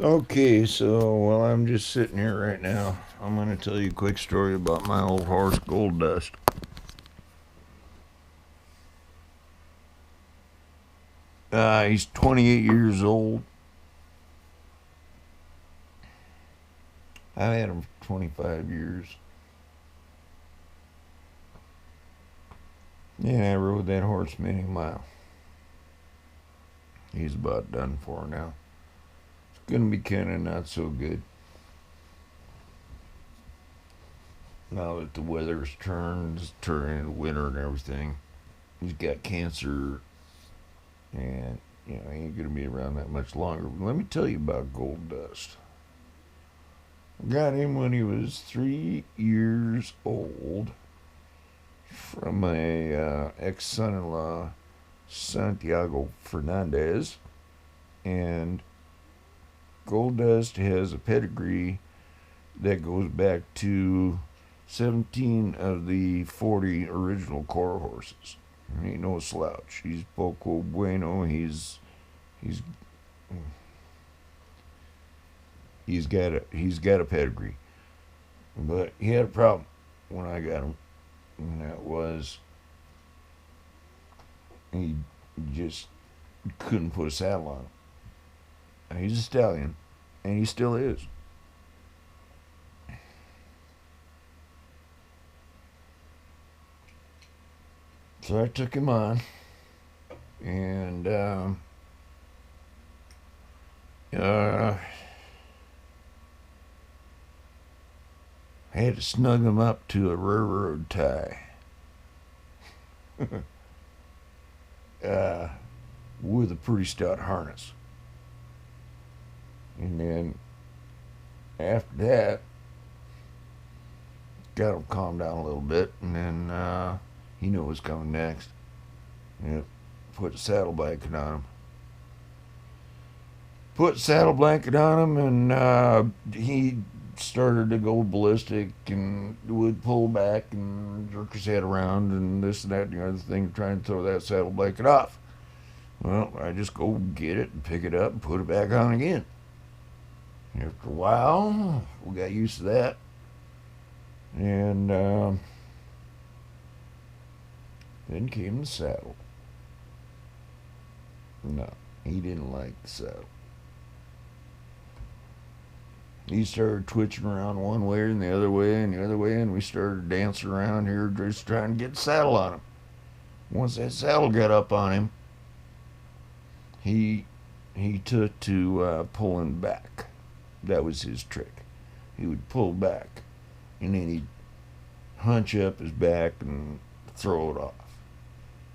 Okay, so while I'm just sitting here right now, I'm going to tell you a quick story about my old horse, Gold Dust. He's 28 years old. I've had him for 25 years. Yeah, I rode that horse many miles. He's about done for now. It's going to be kind of not so good now that the weather's turning into winter and everything. He's got cancer, and he ain't going to be around that much longer. But let me tell you about Gold Dust. Got him when he was 3 years old from my ex-son-in-law, Santiago Fernandez. And Gold Dust has a pedigree that goes back to 17 of the 40 original core horses. He ain't no slouch. He's poco bueno. He's he's got a pedigree. But he had a problem when I got him, and that was he just couldn't put a saddle on him. And he's a stallion, and he still is. So I took him on, and I had to snug him up to a railroad tie uh, with a pretty stout harness. And then after that, got him calmed down a little bit, and then he knew what was coming next. Yep. Put a saddle blanket on him. Put a saddle blanket on him, and he started to go ballistic and would pull back and jerk his head around and this and that and the other thing, trying to throw that saddle blanket off. Well, I just go get it and pick it up and put it back on again. After a while, we got used to that, and then came the saddle. No, he didn't like the saddle. He started twitching around one way and the other way and the other way, and we started dancing around here just trying to get the saddle on him. Once that saddle got up on him, he took to pulling back. That was his trick. He would pull back, and then he'd hunch up his back and throw it off.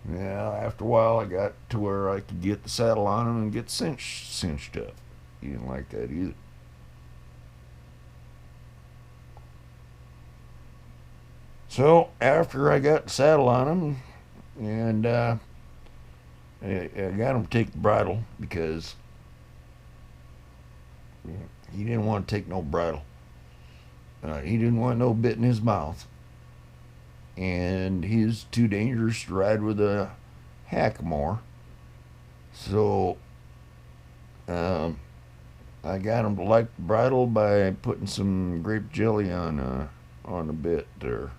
Now, after a while, I got to where I could get the saddle on him and get cinched up. He didn't like that either. So after I got the saddle on him, and I got him to take the bridle because he didn't want to take no bridle. He didn't want no bit in his mouth, and he's too dangerous to ride with a hackamore. So I got him to like the bridle by putting some grape jelly on the bit there,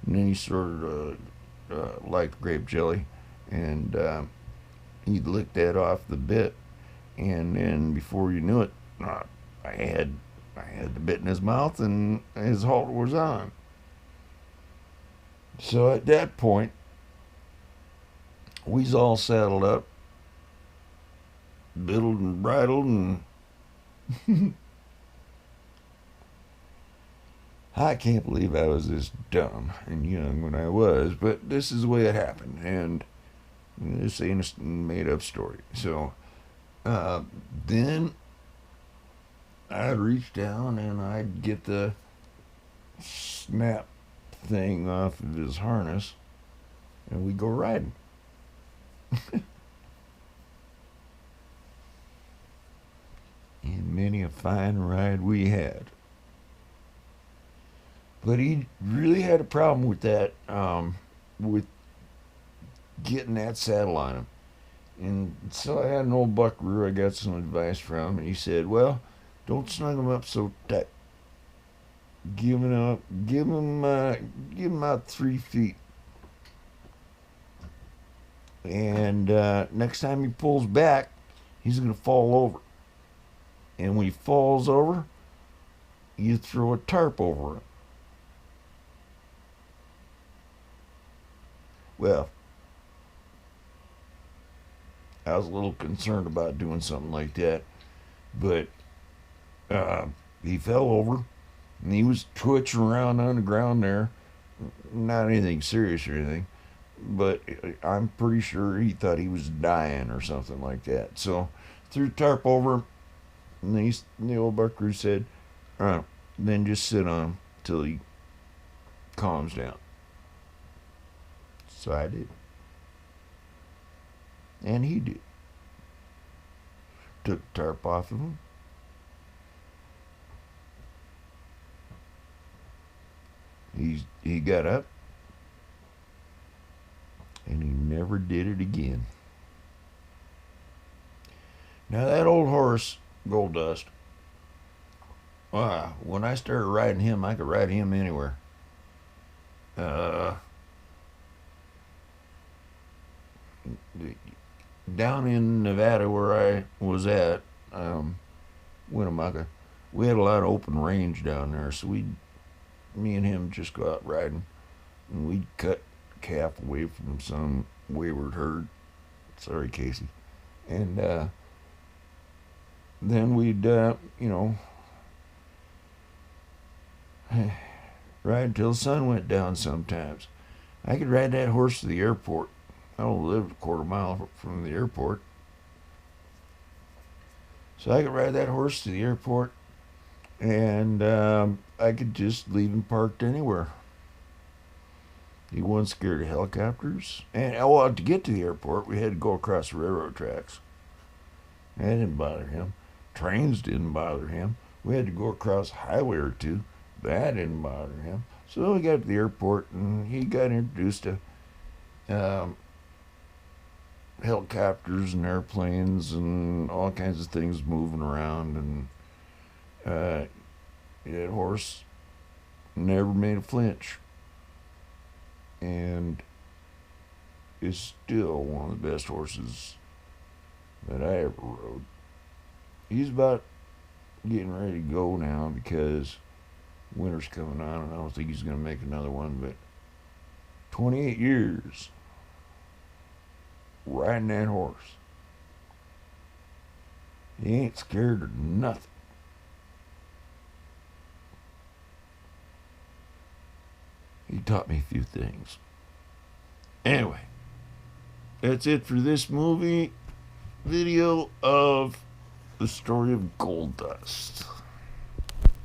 and then he sort of liked grape jelly, and he licked that off the bit, and then before you knew it, I had the bit in his mouth, and his halter was on. So at that point, we's all saddled up, biddled and bridled, and I can't believe I was this dumb and young when I was, but this is the way it happened, and this ain't a made up story. So then I'd reach down and I'd get the snap thing off of his harness, and we'd go riding. And many a fine ride we had. But he really had a problem with that, with getting that saddle on him. And so I had an old buckaroo I got some advice from, and he said, well, don't snug him up so tight. Give him up, give him out 3 feet. And next time he pulls back, he's going to fall over. And when he falls over, you throw a tarp over him. Well, I was a little concerned about doing something like that, but uh, he fell over and he was twitching around on the ground there. Not anything serious or anything, but I'm pretty sure he thought he was dying or something like that. So threw the tarp over him, and the old buckaroo said, then just sit on him till he calms down. So I did. And he did. Took the tarp off of him. He got up. And he never did it again. Now that old horse, Gold Dust, when I started riding him, I could ride him anywhere. Down in Nevada where I was at, Winnemucca, we had a lot of open range down there, so me and him just go out riding, and we'd cut calf away from some wayward herd. Sorry, Casey. And then we'd, ride until the sun went down sometimes. I could ride that horse to the airport. I don't live a quarter mile from the airport. So I could ride that horse to the airport, and I could just leave him parked anywhere. He wasn't scared of helicopters. And to get to the airport, we had to go across the railroad tracks. That didn't bother him. Trains didn't bother him. We had to go across a highway or two. That didn't bother him. So we got to the airport, and he got introduced to helicopters and airplanes and all kinds of things moving around. And that horse never made a flinch. And is still one of the best horses that I ever rode. He's about getting ready to go now because winter's coming on, and I don't think he's going to make another one. But 28 years riding that horse. He ain't scared of nothing. He taught me a few things. Anyway, that's it for this movie video of the story of Gold Dust.